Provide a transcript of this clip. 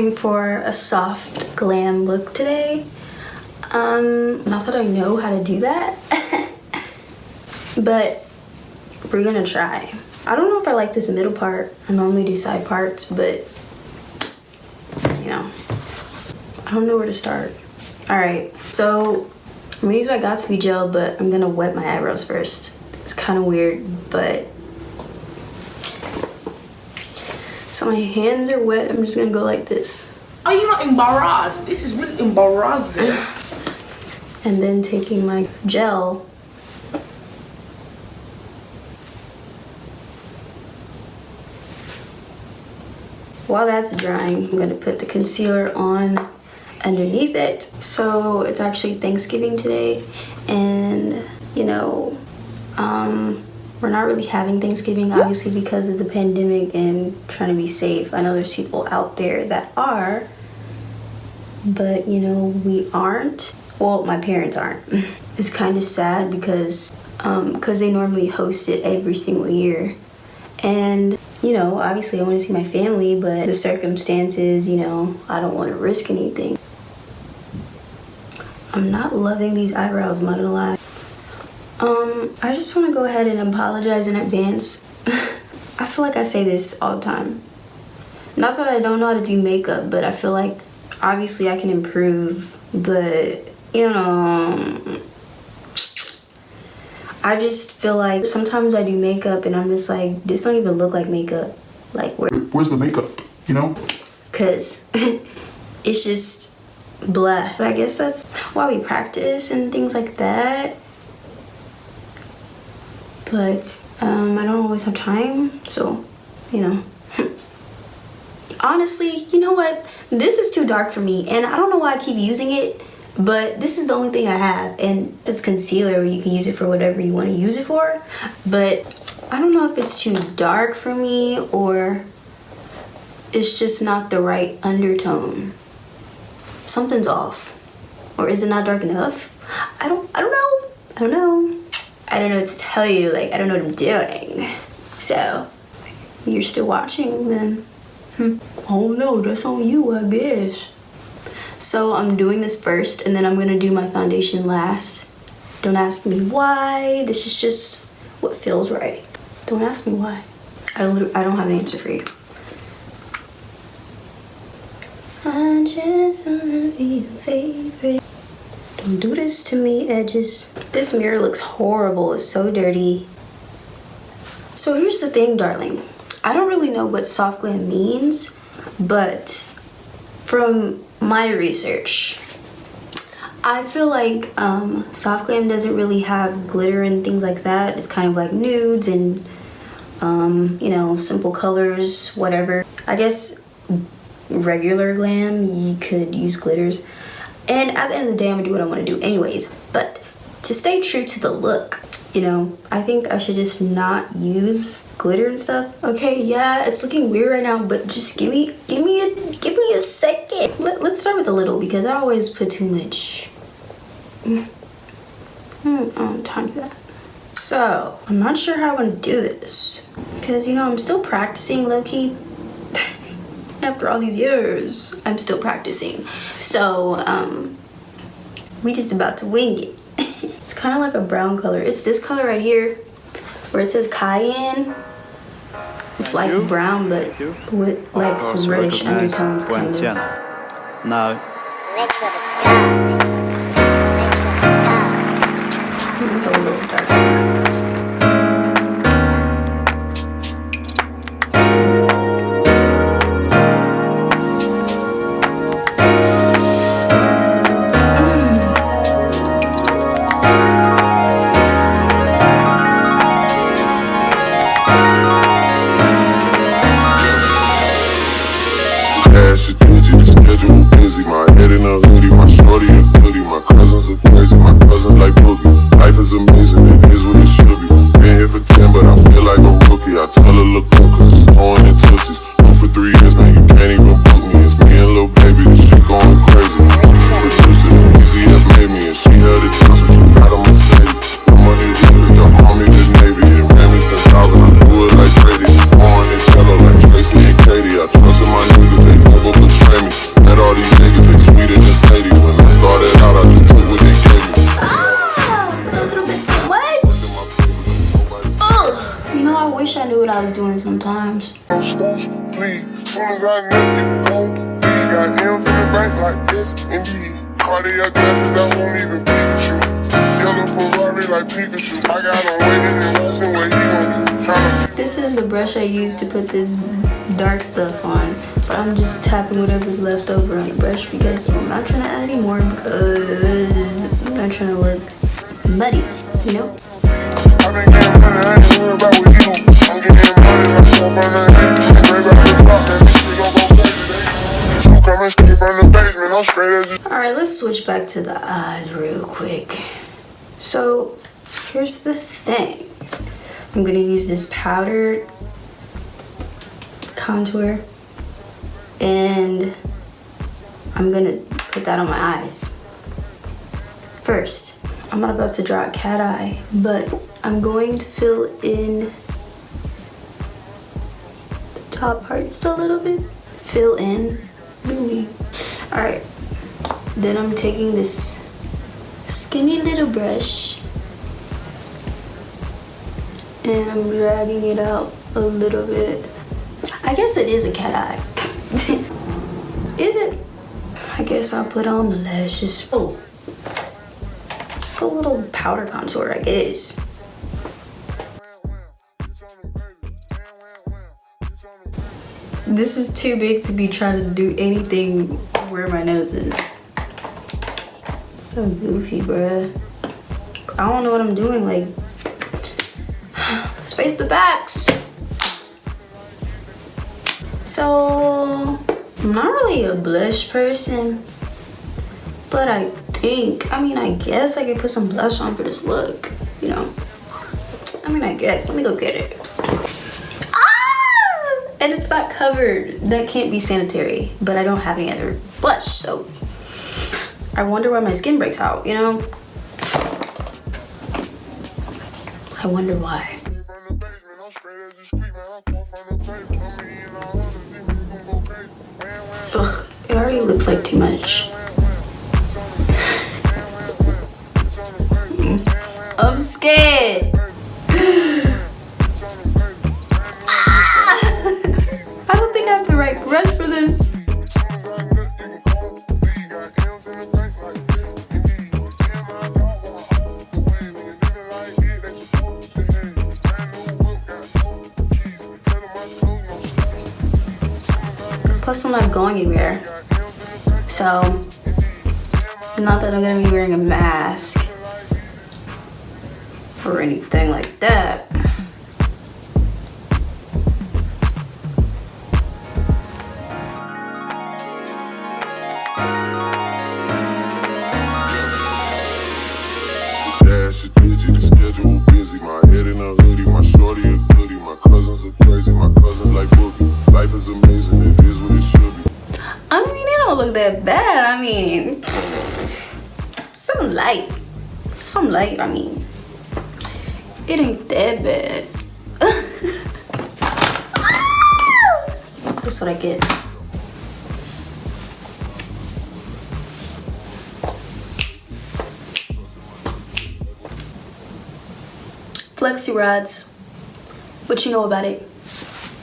going for a soft glam look today. Not that I know how to do that, but we're gonna try. I don't know if I like this middle part. I normally do side parts, but you know, I don't know where to start. All right, so I'm gonna use my Got2b gel, but I'm gonna wet my eyebrows first. It's kind of weird, but so my hands are wet. I'm just gonna go like this. Are you not embarrassed? This is really embarrassing. And then taking my gel, while that's drying, I'm gonna put the concealer on underneath it. So it's actually Thanksgiving today, and you know, we're not really having Thanksgiving, obviously, because of the pandemic and trying to be safe. I know there's people out there that are, but you know, we aren't. Well, my parents aren't. It's kind of sad because they normally host it every single year. And, you know, obviously I want to see my family, but the circumstances, you know, I don't want to risk anything. I'm not loving these eyebrows, I'm not gonna lie. I just want to go ahead and apologize in advance. I feel like I say this all the time. Not that I don't know how to do makeup, but I feel like obviously I can improve, but you know, I just feel like sometimes I do makeup and I'm just like, this don't even look like makeup. Like, where's the makeup, you know? Cause it's just blah. But I guess that's why we practice and things like that. But I don't always have time, so, you know. Honestly, you know what? This is too dark for me, and I don't know why I keep using it, but this is the only thing I have, and it's concealer where you can use it for whatever you want to use it for. But I don't know if it's too dark for me or it's just not the right undertone. Something's off. Or is it not dark enough? I don't know. I don't know what to tell you. Like, I don't know what I'm doing. So, you're still watching then? Oh no, that's on you, I guess. So I'm doing this first and then I'm gonna do my foundation last. Don't ask me why. This is just what feels right. Don't ask me why. I don't have an answer for you. I just wanna be your favorite. Don't do this to me, edges. This mirror looks horrible. It's so dirty. So here's the thing, darling. I don't really know what soft glam means, but from my research, I feel like soft glam doesn't really have glitter and things like that. It's kind of like nudes and you know, simple colors, whatever. I guess regular glam, you could use glitters. And at the end of the day, I'm gonna do what I wanna do anyways. But to stay true to the look, you know, I think I should just not use glitter and stuff. Okay, yeah, it's looking weird right now, but just give me a second. Let's start with a little because I always put too much. I don't have time for that. So, I'm not sure how I want to do this because, you know, I'm still practicing low-key. After all these years, I'm still practicing. So, we just about to wing it. It's kind of like a brown color. It's this color right here where it says cayenne. It's like brown, but with like some reddish undertones kind of. Now, a little darker. Shorty a goodie, my cousins are crazy, my cousin like boogie. Life is amazing, it is what it should no stones, please. Soon as I know you gon' be, got M from the bank like this, indeed. Cardiac glasses, I won't even Pikachu. Yellow Ferrari like Pikachu. I got him waiting and watching what he gon' do. Tryna This is the brush I use to put this dark stuff on, but I'm just tapping whatever's left over on the brush because I'm not trying to add any more because I'm not trying to look muddy, you know? I've been getting money, I ain't worried about what you do. I'm getting money, myself on the head. And right back to the top, man, this shit gon' go crazy. You coming straight from the basement, I'm straight as you. Alright, let's switch back to the eyes real quick. So, here's the thing. I'm gonna use this powdered contour and I'm gonna put that on my eyes. First, I'm not about to draw a cat eye, but I'm going to fill in the top part just a little bit. Fill in, really. Alright, then I'm taking this skinny little brush and I'm dragging it out a little bit. I guess it is a cat eye. Is it? I guess I'll put on the lashes. Oh, it's a little powder contour, I guess. This is too big to be trying to do anything where my nose is. So goofy, bruh. I don't know what I'm doing, like, let's face the facts. So, I'm not really a blush person, but I guess I could put some blush on for this look, you know? I guess, let me go get it. Ah! And it's not covered. That can't be sanitary, but I don't have any other blush, so I wonder why my skin breaks out, you know? I wonder why. Ugh, it already looks like too much. I'm scared. I don't think I have the right brush for this. Plus, I'm not going anywhere. So, not that I'm gonna be wearing a mask or anything like that. Dash is busy, the schedule busy. My head in a hoodie, my shorty a goodie. My cousins are crazy, my cousins like boogie. Life is amazing, it is what it should be. I mean, it don't look that bad. I mean, some light. I mean, it ain't that bad. That's what I get. Flexi rods. What you know about it?